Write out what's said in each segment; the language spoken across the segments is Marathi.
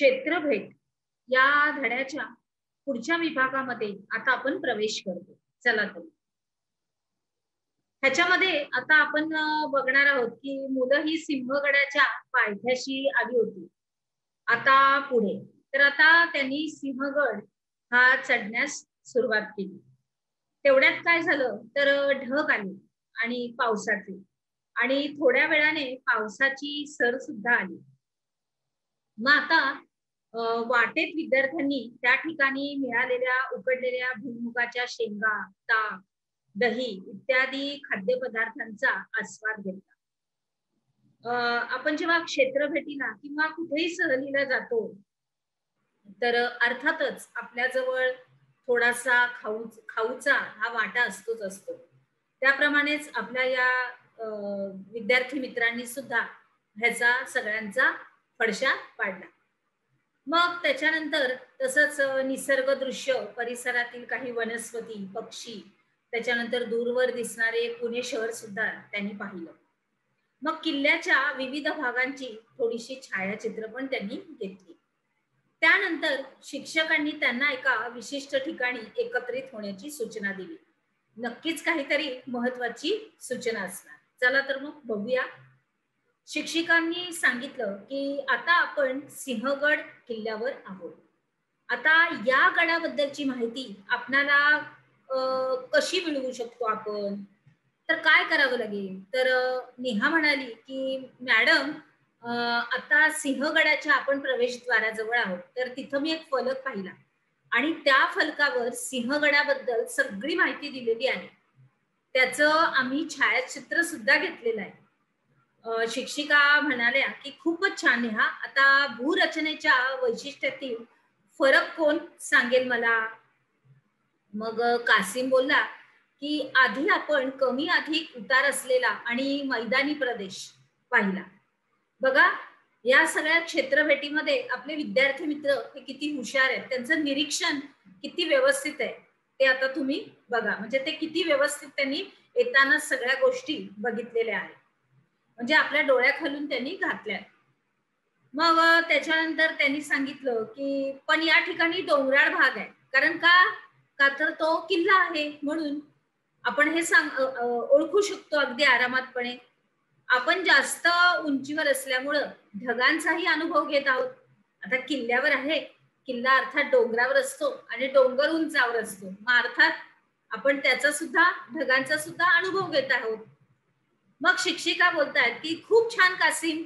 क्षेत्रभेट या धड्याच्या पुढच्या विभागामध्ये आता आपण प्रवेश करतो. चला तर ह्याच्यामध्ये आता आपण बघणार आहोत की मुलं ही सिंहगडाच्या पायथ्याशी आली होती. आता पुढे तर आता त्यांनी सिंहगड हा चढण्यास सुरुवात केली. तेवढ्यात काय झालं तर ढग आले आणि पावसाचे आणि थोड्या वेळाने पावसाची सर सुद्धा आली. मग आता वाटेत विद्यार्थ्यांनी त्या ठिकाणी मिळालेल्या उकडलेल्या भुईमुगाच्या शेंगा, ताक, दही इत्यादी खाद्यपदार्थांचा आस्वाद घेतला. आपण जेव्हा क्षेत्रभेटीला किंवा कुठेही सहलीला जातो तर अर्थातच आपल्याजवळ थोडासा खाऊचा हा वाटा असतोच असतो. त्याप्रमाणेच आपल्या या विद्यार्थी मित्रांनी सुद्धा ह्याचा सगळ्यांचा फडशा पाडला. मग त्याच्यानंतर तसंच निसर्ग दृश्य, परिसरातील काही वनस्पती, पक्षी, त्याच्यानंतर दूरवर दिसणारे पुणे शहर सुद्धा त्यांनी पाहिलं. मग किल्ल्याच्या विविध भागांची थोडीशी छायाचित्र पण त्यांनी घेतली. त्यानंतर शिक्षकांनी त्यांना एका विशिष्ट ठिकाणी एकत्रित होण्याची सूचना दिली. नक्कीच काहीतरी महत्वाची सूचना असणार. चला तर मग बघूया. शिक्षकांनी सांगितलं की आता आपण सिंहगड किल्ल्यावर आहोत. आता या गडाबद्दलची माहिती आपल्याला कशी मिळवू शकतो आपण, तर काय करावं लागेल. तर नेहा म्हणाली की मॅडम आता सिंहगडाच्या आपण प्रवेशद्वाराजवळ आहोत. तर तिथं मी एक फलक पाहिला आणि त्या फलकावर सिंहगडाबद्दल सगळी माहिती दिलेली आहे. त्याचं आम्ही छायाचित्र सुद्धा घेतलेलं आहे. शिक्षिका म्हणाल्या की खूपच छान नेहा. आता भूरचनेच्या वैशिष्ट्यातील फरक कोण सांगेल मला. मग कासिम बोलला की आधी आपण कमी अधिक उतार असलेला आणि मैदानी प्रदेश पाहिला. बघा, या सगळ्या क्षेत्रभेटीमध्ये आपले विद्यार्थी मित्र हे किती हुशार आहेत. त्यांचं निरीक्षण किती व्यवस्थित आहे ते आता तुम्ही बघा. म्हणजे ते किती व्यवस्थित त्यांनी येताना सगळ्या गोष्टी बघितलेल्या आहेत, म्हणजे आपल्या डोळ्याखालून त्यांनी घातल्या. मग त्याच्यानंतर त्यांनी सांगितलं की पण या ठिकाणी डोंगराळ भाग आहे. कारण का तर तो किल्ला आहे, म्हणून आपण हे ओळखू शकतो अगदी आरामातपणे. आपण जास्त उंचीवर असल्यामुळं ढगांचाही अनुभव घेत आहोत. आता किल्ल्यावर आहे, किल्ला अर्थात डोंगरावर असतो आणि डोंगर उंचावर असतो. मग अर्थात आपण त्याचा सुद्धा, ढगांचा सुद्धा अनुभव घेत आहोत. मग शिक्षिका बोलतायत की खूप छान कासिम,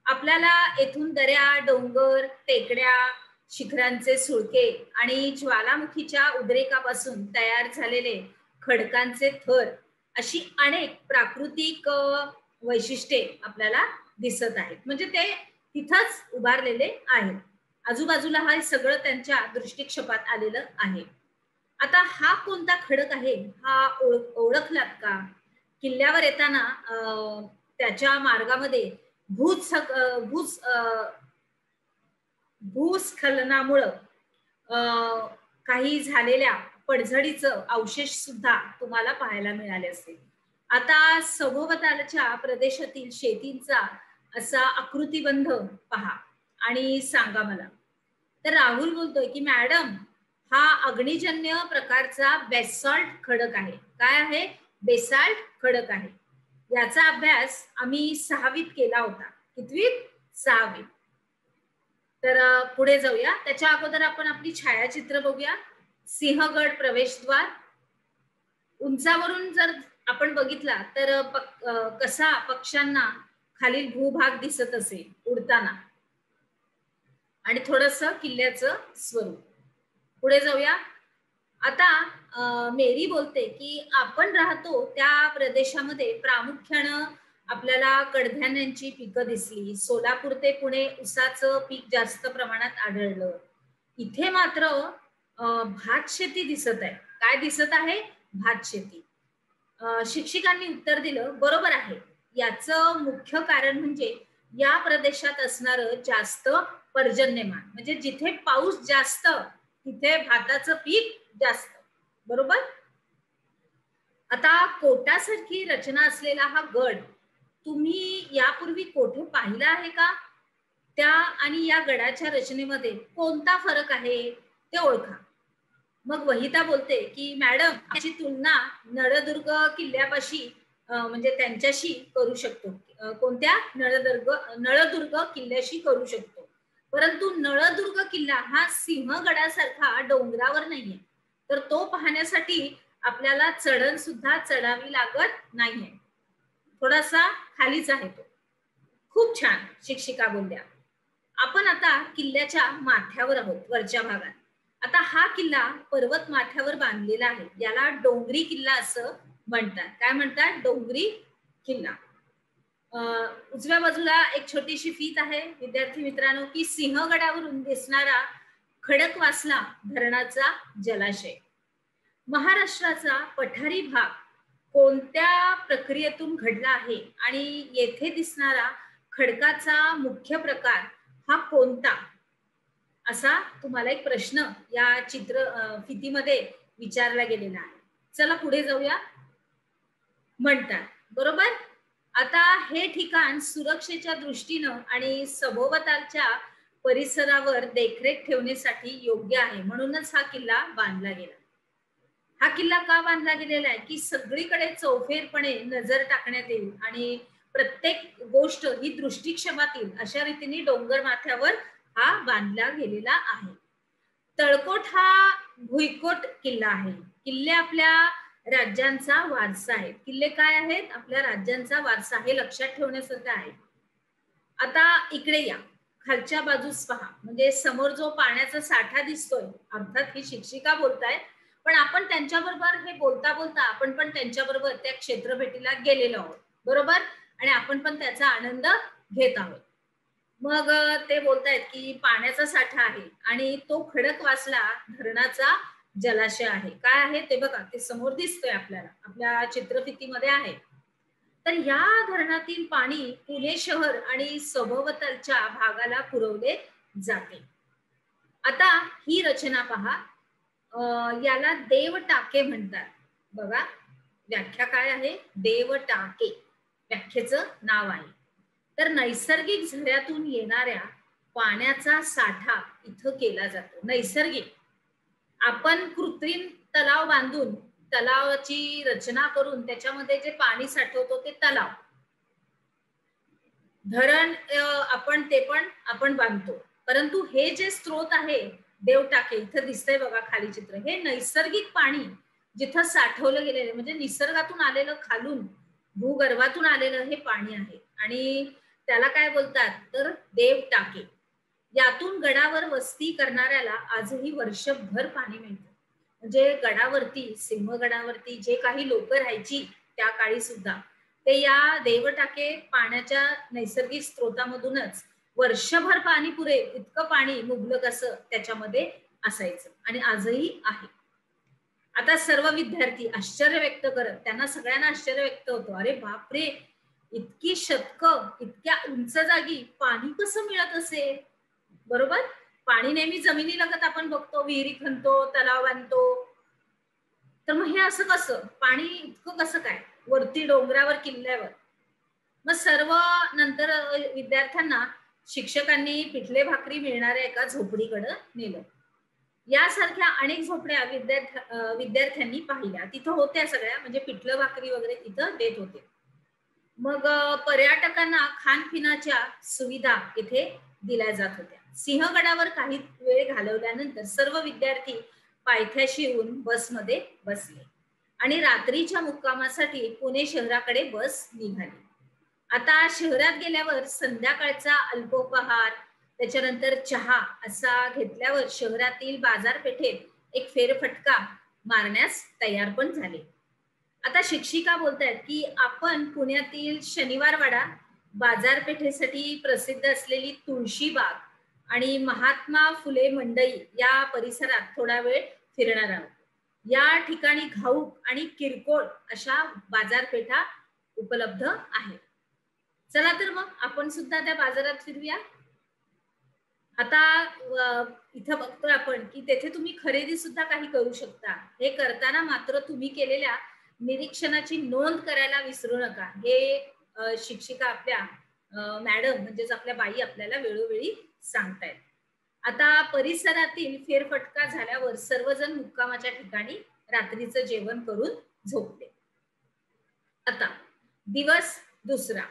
आपल्याला येथून दऱ्या, डोंगर, टेकड्या, शिखरांचे सुळके आणि ज्वालामुखीच्या उद्रेकापासून तयार झालेले खडकांचे थर अशी अनेक प्राकृतिक वैशिष्ट्ये आपल्याला दिसत आहेत. म्हणजे ते तिथंच उभारलेले आहेत. आजूबाजूला हा सगळं त्यांच्या दृष्टिक्षेपात आलेलं आहे. आता हा कोणता खडक आहे हा ओळखलात का. किल्ल्यावर येताना त्याच्या मार्गामध्ये भूस्खलनामुळं काही झालेल्या पडझडीचं अवशेष सुद्धा तुम्हाला पाहायला मिळाले असतील. आता सभोवतालच्या प्रदेशातील शेतींचा असा आकृतिबंध पहा आणि सांगा मला. तर राहुल बोलतोय की मॅडम हा अग्निजन्य प्रकारचा बेसॉल्ट खडक आहे. काय आहे. बेसाल्ट खडक आहे. याचा अभ्यास आम्ही 6वीत केला होता. कितवीत. 6वीत. तर पुढे जाऊया. त्याच्या अगोदर आपण आपली छायाचित्र बघूया. सिंहगड प्रवेशद्वार उंचावरून जर आपण बघितला तर कसा पक्ष्यांना खालील भूभाग दिसत असेल उडताना, आणि थोडस किल्ल्याचं स्वरूप. पुढे जाऊया. आता मेरी बोलते की आपण राहतो त्या प्रदेशामध्ये प्रामुख्यानं आपल्याला कडधान्यांची पिकं दिसली. सोलापूर ते पुणे ऊसाचं पीक जास्त प्रमाणात आढळलं. इथे मात्र भात शेती दिसत आहे. काय दिसत आहे. भात शेती. शिक्षकांनी उत्तर दिलं बरोबर आहे. याचं मुख्य कारण म्हणजे या प्रदेशात असणारं जास्त पर्जन्यमान. म्हणजे जिथे पाऊस जास्त तिथे भाताचं पीक जास्त. बरोबर. आता कोटासारखी रचना असलेला हा गड तुम्ही यापूर्वी कोठे पाहिला आहे का. त्या आणि या गडाच्या रचनेमध्ये कोणता फरक आहे ते ओळखा. मग वहिता बोलते की मॅडम याची तुलना नळदुर्ग किल्ल्यापाशी म्हणजे त्यांच्याशी करू शकतो. कोणत्या? नळदुर्ग किल्ल्याशी करू शकतो. परंतु नळदुर्ग किल्ला हा सिंहगडासारखा डोंगरावर नाहीये, तर तो पाहण्यासाठी आपल्याला चढण सुद्धा चढावी लागत नाहीये, थोडासा खालीच आहे तो. खूप छान शिक्षिका बोलल्या. आपण आता किल्ल्याच्या माथ्यावर आहोत, वरच्या भागात. आता हा किल्ला पर्वत माथ्यावर बांधलेला आहे, याला डोंगरी किल्ला असं म्हणतात. काय म्हणतात? डोंगरी किल्ला. उजव्या बाजूला एक छोटीशी फीत आहे विद्यार्थी मित्रांनो, की सिंहगडावरून दिसणारा खडकवासला धरणाचा जलाशय. महाराष्ट्राचा पठारी भाग कोणत्या प्रक्रियेतून घडला आहे आणि येथे दिसणारा खडकाचा मुख्य प्रकार हा कोणता, असा तुम्हाला एक प्रश्न या फितीमध्ये विचारला गेलेला आहे. चला पुढे जाऊया. म्हणतात बरोबर. आता हे ठिकाण सुरक्षेच्या दृष्टीनं आणि सभोवतालच्या परिसरावर देखरेख ठेवण्यासाठी योग्य आहे, म्हणूनच हा किल्ला बांधला गेला. हा किल्ला का बांधला गेलेला आहे की सगळीकडे चौफेरपणे नजर टाकण्यात येईल आणि प्रत्येक गोष्ट ही दृष्टिक्षेपातील अशा रीतीने डोंगर माथ्यावर हा बांधला गेलेला आहे. तळकोट हा भुईकोट किल्ला आहे. किल्ले आपल्या राज्यांचा वारसा आहे. किल्ले काय आहेत? आपल्या राज्यांचा वारसा, हे लक्षात ठेवण्यासारखं आहे. आता इकडे या, खालच्या बाजूस पहा, म्हणजे समोर जो पाण्याचा साठा दिसतोय, अर्थात ही शिक्षिका बोलतायत, पण आपण त्यांच्याबरोबर हे बोलता बोलता आपण पण त्यांच्याबरोबर त्या क्षेत्रभेटीला गेलेलो आहोत, बरोबर, आणि आपण पण त्याचा आनंद घेत आहोत. मग ते बोलतायत की पाण्याचा साठा आहे आणि तो खडकवासला धरणाचा जलाशय आहे. काय आहे ते बघा, ते समोर दिसतोय आपल्याला, आपल्या चित्रफितीमध्ये आहे. तर या धरणातील पाणी पुणे शहर आणि सभोवतालच्या भागाला पुरवले जाते. आता ही रचना पहा, याला देवटाके म्हणतात. बघा व्याख्या काय आहे, देवटाके व्याख्येचं नाव आहे. तर नैसर्गिक झऱ्यातून येणाऱ्या पाण्याचा साठा इथं केला जातो. नैसर्गिक, आपण कृत्रिम तलाव बांधून तलावाची रचना करून त्याच्यामध्ये जे पाणी साठवतो ते तलाव, धरण आपण ते पण आपण बांधतो. परंतु हे जे स्त्रोत आहे देवटाके, इथं दिसतंय बघा खाली चित्र, हे नैसर्गिक पाणी जिथं साठवलं गेलेलं, म्हणजे निसर्गातून आलेलं, खालून भूगर्भातून आलेलं हे पाणी आहे आणि त्याला काय बोलतात तर देवटाके. यातून गडावर वस्ती करणाऱ्याला आजही वर्षभर पाणी मिळतं. म्हणजे गडावरती, सिंहगडावरती जे काही लोक राहायची त्या काळी सुद्धा, ते या देवटाके पाण्याच्या नैसर्गिक स्त्रोतामधूनच वर्षभर पाणी पुरेल इतकं पाणी मुबलक असं त्याच्यामध्ये असायचं आणि आजही आहे. आता सर्व विद्यार्थी आश्चर्य व्यक्त करत, त्यांना सगळ्यांना आश्चर्य व्यक्त होतो, अरे बापरे, इतकी शतकं इतक्या उंच जागी पाणी कसं मिळत असेल, बरोबर. पाणी नेहमी जमिनीलगत आपण बघतो, विहिरी खणतो, तलाव बांधतो, तर मग हे असं कसं पाणी इतकं कसं काय वरती डोंगरावर, किल्ल्यावर. मग सर्व नंतर विद्यार्थ्यांना शिक्षकांनी पिठले भाकरी मिळणाऱ्या एका झोपडीकडे नेलं. यासारख्या अनेक झोपड्या विद्यार्थ्यांनी पाहिल्या, तिथं होत्या सगळ्या, म्हणजे पिठलं भाकरी वगैरे तिथं देत होते. मग पर्यटकांना खानपिनाच्या सुविधा इथे दिल्या जात होत्या. सिंहगडावर काही वेळ घालवल्यानंतर सर्व विद्यार्थी पायथ्याशी येऊन बसमध्ये बसले आणि रात्रीच्या मुक्कामासाठी पुणे शहराकडे बस निघाली. आता शहरात गेल्यावर संध्याकाळचा अल्पोपहार, त्याच्यानंतर चहा असा घेतल्यावर शहरातील बाजारपेठेत एक फेरफटका मारण्यास तयार पण झाले. आता शिक्षिका बोलतायत की आपण पुण्यातील शनिवारवाडा, बाजारपेठेसाठी प्रसिद्ध असलेली तुळशीबाग आणि महात्मा फुले मंडई या परिसरात थोडा वेळ फिरणार आहोत. या ठिकाणी घाऊक आणि किरकोळ अशा बाजारपेठा उपलब्ध आहेत. चला तर मग आपण सुद्धा त्या बाजारात फिरूया. आता इथं बघतोय आपण की तेथे तुम्ही खरेदी सुद्धा काही करू शकता. हे करताना मात्र तुम्ही केलेल्या निरीक्षणाची नोंद करायला विसरू नका, हे शिक्षिका आपल्या मॅडम म्हणजेच आपल्या बाई आपल्याला वेळोवेळी सांगतायत. आता परिसरातील फेरफटका झाल्यावर सर्वजण मुक्कामाच्या ठिकाणी रात्रीचं जेवण करून झोपले. आता दिवस दुसरा,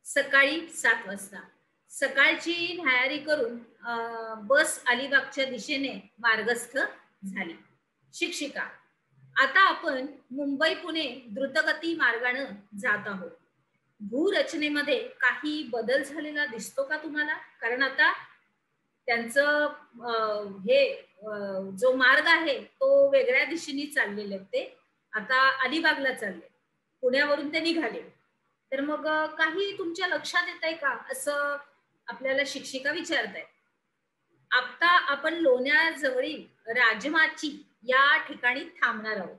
सकाळी 7 वाजता सकाळची न्यायारी करून बस अलिबागच्या दिशेने मार्गस्थ झाली. शिक्षिका, आता आपण मुंबई पुणे द्रुतगती मार्गाने जात आहोत. भूरचनेमध्ये काही बदल झालेला दिसतो का तुम्हाला? कारण आता त्यांचं हे जो मार्ग आहे तो वेगळ्या दिशेने चाललेले आहेत. ते आता अलिबागला चालले, पुण्यावरून ते निघाले. तर मग काही तुमच्या लक्षात येत आहे का असं आपल्याला शिक्षिका विचारतायत. आता आपण लोण्याजवळील राजमाची या ठिकाणी थांबणार आहोत.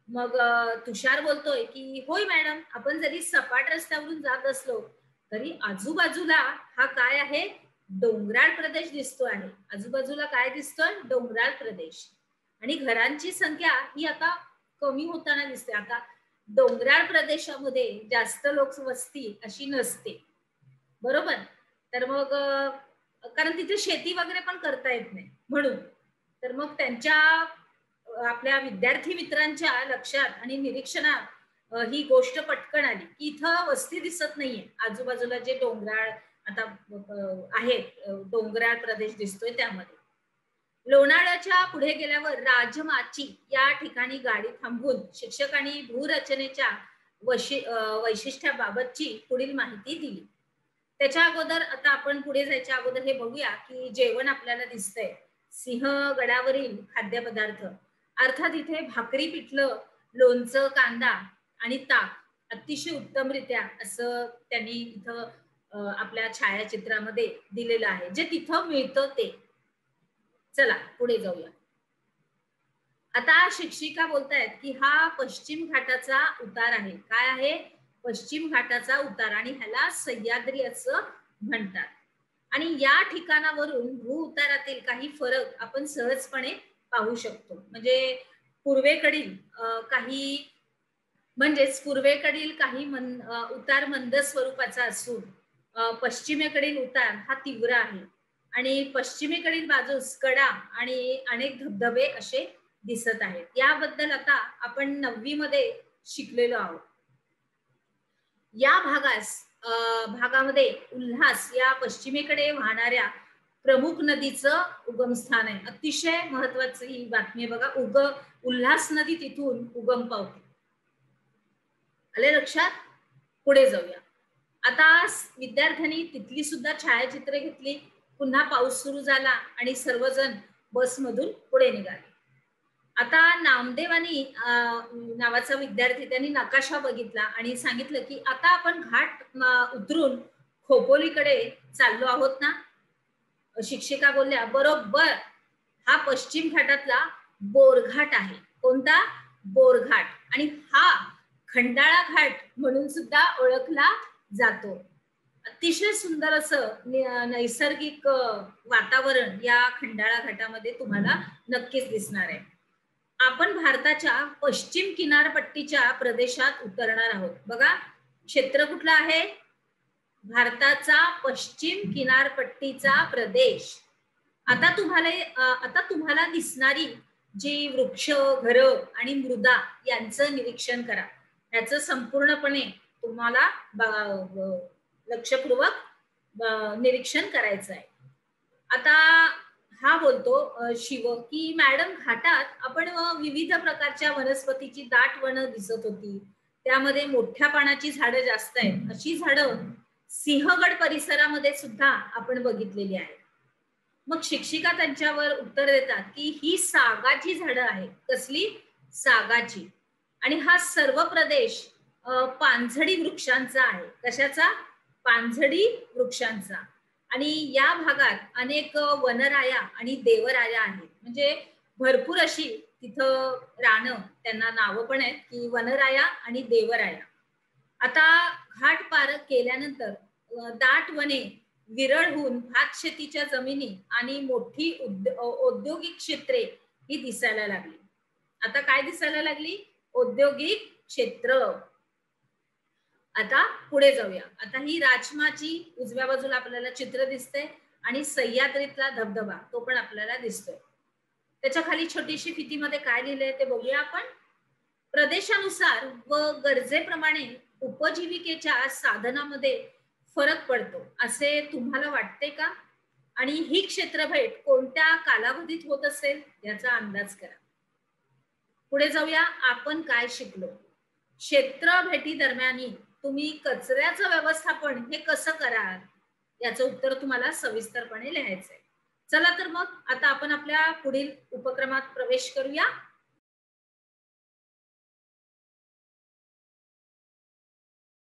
मग तुषार बोलतोय की होय मॅडम, आपण जरी सपाट रस्त्यावरून जात असलो तरी आजूबाजूला हा काय आहे, डोंगराळ प्रदेश दिसतो आहे. आजूबाजूला काय दिसतोय? डोंगराळ प्रदेश. आणि घरांची संख्या ही आता कमी होताना दिसते. आता डोंगराळ प्रदेशामध्ये जास्त लोकवस्ती अशी नसते, बरोबर? तर मग कारण तिथे शेती वगैरे पण करता येत नाही म्हणून. तर मग त्यांच्या आपल्या विद्यार्थी मित्रांच्या लक्षात आणि निरीक्षणात ही गोष्ट पटकन आली की इथं वस्ती दिसत नाहीये. आजूबाजूला जे डोंगराळ आता आहेत, डोंगराळ प्रदेश दिसतोय त्यामध्ये. लोणावळ्याच्या पुढे गेल्यावर राजमाची या ठिकाणी गाडी थांबवून शिक्षकांनी भूरचनेच्या वैशिष्ट्याबाबतची पुढील माहिती दिली. त्याच्या अगोदर आता आपण पुढे जायच्या अगोदर हे बघूया की जेवण आपल्याला दिसतंय. सिंहगडावरील खाद्यपदार्थ, अर्थात इथे भाकरी, पिठलं, लोणचं, कांदा आणि ताक अतिशय उत्तमरित्या असं त्यांनी इथं आपल्या छायाचित्रामध्ये दिलेलं आहे, जे तिथं मिळतं ते. चला पुढे जाऊया. आता शिक्षिका बोलतायत की हा पश्चिम घाटाचा उतार आहे. काय आहे? पश्चिम घाटाचा उतार, आणि ह्याला सह्याद्री असं म्हणतात. आणि या ठिकाणावरून भू उतारातील काही फरक आपण सहजपणे पाहू शकतो. म्हणजे पूर्वेकडील काही उतार मंद स्वरूपाचा असून पश्चिमेकडील उतार हा तीव्र आहे. आणि पश्चिमेकडील बाजूस कडा आणि अनेक धबधबे असे दिसत आहेत. याबद्दल आता आपण 9वी मध्ये शिकलेलो आहोत. या भागामध्ये उल्हास या पश्चिमेकडे वाहणाऱ्या प्रमुख नदीचं उगमस्थान आहे. अतिशय महत्वाची ही बातमी आहे बघा. उल्हास नदी तिथून उगम पावते. आले लक्षात? पुढे जाऊया. आता विद्यार्थ्यांनी तिथली सुद्धा छायाचित्रे घेतली. पुन्हा पाऊस सुरू झाला आणि सर्वजण बसमधून पुढे निघाले. आता नामदेवानी नावाचा विद्यार्थी, त्यांनी नकाशा बघितला आणि सांगितलं की आता आपण घाट उतरून खोपोलीकडे चाललो आहोत ना? शिक्षिका बोलल्या बरोबर, हा पश्चिम घाटातला बोरघाट आहे. कोणता? बोरघाट. आणि हा खंडाळा घाट म्हणून सुद्धा ओळखला जातो. अतिशय सुंदर असं नैसर्गिक वातावरण या खंडाळा घाटामध्ये तुम्हाला नक्कीच दिसणार आहे. आपण भारताच्या पश्चिम किनारपट्टीच्या प्रदेशात उतरणार आहोत. बघा, क्षेत्र कुठलं आहे? भारताचा पश्चिम किनारपट्टीचा प्रदेश. आता तुम्हाला दिसणारी जी वृक्ष, घरं आणि मृदा यांचं निरीक्षण करा. याचं संपूर्णपणे तुम्हाला लक्षपूर्वक निरीक्षण करायचं आहे. आता हा बोलतो शिव की मॅडम, घाटात आपण विविध प्रकारच्या वनस्पतीची दाट वन दिसत होती. त्यामध्ये मोठ्या पानाची झाडं जास्त आहेत. अशी झाडं सिंहगड परिसरामध्ये सुद्धा आपण बघितलेली आहेत. मग शिक्षिका त्यांच्यावर उत्तर देतात की ही सागाची झाडं आहेत. कसली? सागाची. आणि हा सर्व प्रदेश पानझडी वृक्षांचा आहे. कशाचा? पानझडी वृक्षांचा. आणि या भागात अनेक वनराया आणि देवराया आहेत. म्हणजे भरपूर अशी तिथं रानं, त्यांना नावं पण आहेत की वनराया आणि देवराया. आता घाट पार केल्यानंतर दाट वने विरळ होऊन भात शेतीच्या जमिनी आणि मोठी औद्योगिक क्षेत्रे ही दिसायला लागली. आता काय दिसायला लागली? औद्योगिक क्षेत्र. आता पुढे जाऊया. आता ही राजमाची उजव्या बाजूला आपल्याला चित्र दिसतंय आणि सह्याद्रीतला धबधबा तो पण आपल्याला दिसतोय. त्याच्या खाली छोटीशी फितीमध्ये काय लिहिलंय ते बघूया आपण. प्रदेशानुसार व गरजेप्रमाणे उपजीविकेच्या साधनामध्ये फरक पडतो असे तुम्हाला वाटते का? आणि ही क्षेत्रभेट कोणत्या कालावधीत होत असेल याचा अंदाज करा. पुढे जाऊया. आपण काय शिकलो? क्षेत्र भेटी दरम्यान तुम्ही कचऱ्याचं व्यवस्थापन हे कसं कराल याचं उत्तर तुम्हाला सविस्तरपणे लिहायचंय. चला तर मग आता आपण आपल्या पुढील उपक्रमात प्रवेश करूया.